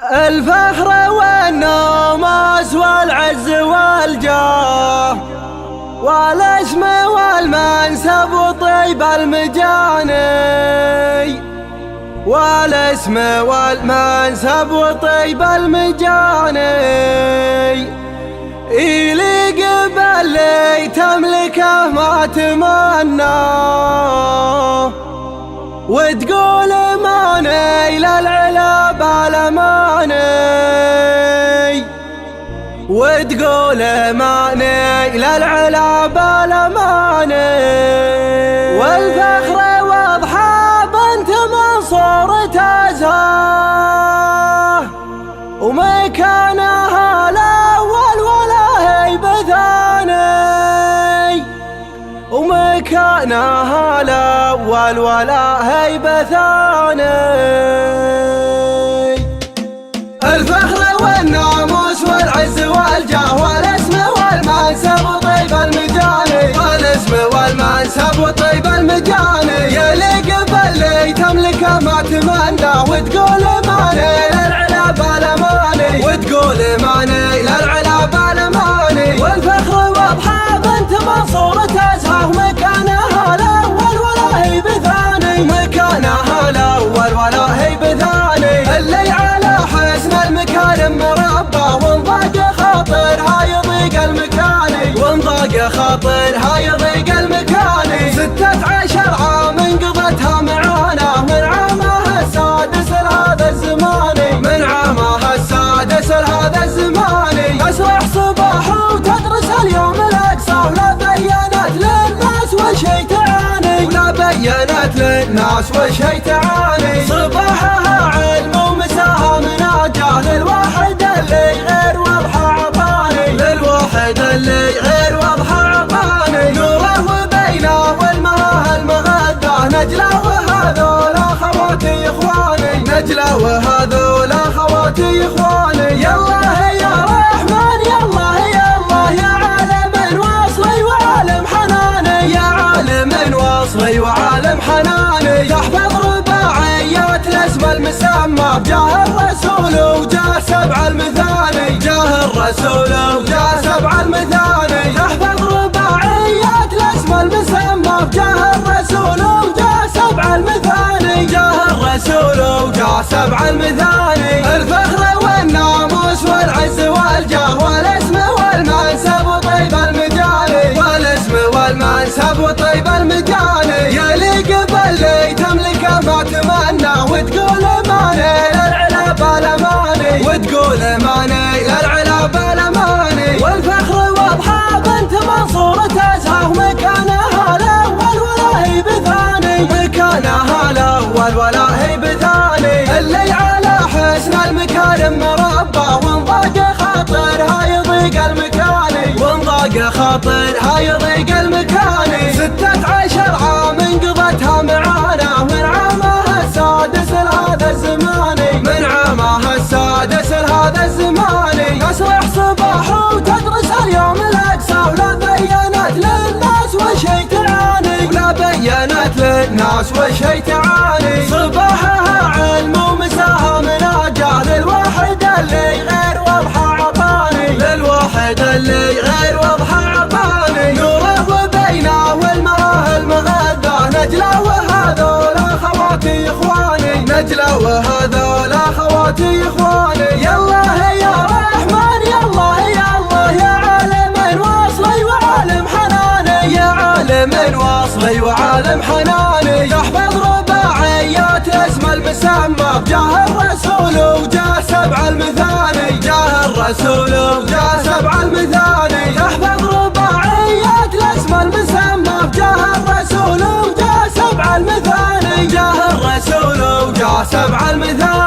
الفخر والنوموس والعز والجاه والاسم والمنسب وطيب المجاني، والاسم والمنسب وطيب المجاني يليق باللي تملكه ما تمناه، وتقول ماني للعلا بالاماني، وتقول ماني للعلا بالاماني. والفخر واضحى بنت منصور تزهاه، ومكانها الاول ولا هيبه ثاني، ومكانها الاول ولا هيبه ثاني. الفخر والناموس والعز والجاه والاسم والمنسب وطيب المجاني، والاسم والمنسب وطيب المجاني يليق باللي تملكه ما تمناه، وتقول ماني للعلا بالاماني، وتقول ماني للعلا بالاماني. والفخر واضحى بنت منصور تزهاه، مكانها الاول ولا هيبه ثاني، مكانها الاول ولا هيبه ثاني. اللي على حسن المكارم مربى، وانضاق خاطرها يضيق المكاني، وانضاق خاطرها يضيق المكاني. 16 عام انقضتها معانا، من عامها السادس لهذا الزمان، من عامها السادس لهذا الزمان. تسرح صباح وتدرس اليوم الاقصى، ولا بينت للناس وشي تعاني، ولا بينت للناس وشي تعاني. صباحها علم ومساها مناجاه، للواحد اللي غير واضحه عطاني، للواحد اللي غير واضحه عطاني. نوره وبينه والمها المغذاه، نجله وهذول اخواتي اخواني، نجله وهذول اخواتي اخواني. يالله يا رحمن يالله يالله، يا عالم واصلي وعالم حناني، يا عالم واصلي وعالم حناني. تحفظ رباعيات الاسم المسمى، بجاه الرسول وجاه سبع المثاني، جاه الرسول وجاه سبع المثاني. تحفظ رباعيات الاسم المسمى، بجاه الرسول وجاه سبع المثاني، جاه الرسول وجاه سبع المثاني. الفخر والناموس والعز والجاه والاسم والمنسب وطيب المجاني، والاسم والمنسب وطيب المجاني يليق باللي تملكه ما تمناه، وتقول ماني للعلا بالاماني، وتقول ماني للعلا بالاماني. والفخر واضحى بنت منصور تزهاه، مكانها الاول ولا هيبه ثاني، مكانها الاول ولا هيبه ثاني. اللي على حسن المكارم مربى، وانضاق خاطرها يضيق المكاني، وانضاق خاطرها يضيق المكاني. 16 عام انقضتها معانا، من عامها السادس لهذا الزمان، من عامها السادس لهذا الزمان. تسرح صباح وتدرس اليوم الاقصى، ولا بينت للناس وشي تعاني، ولا بينت للناس وشي تعاني. صباحها علم ومساها مناجاه، للواحد اللي غير واضحه عطاني، للواحد اللي غير واضحه عطاني. نوره وبينه والمها المغذاه، نجله وهذول اخواتي اخواني، نجله وهذول اخواتي اخواني. يالله يا رحمن يالله يالله، يا عالم واصلي وعالم حناني، يا عالم واصلي وعالم حناني. تحفظ رباعيات اسم المسمى، بجاه الرسول وجاه سبع المثاني، جاه الرسول وجاه سبع المثاني. تحفظ رباعيات الاسم المسمى، بجاه الرسول وجاه سبع المثاني، جاه الرسول وجاه سبع المثاني.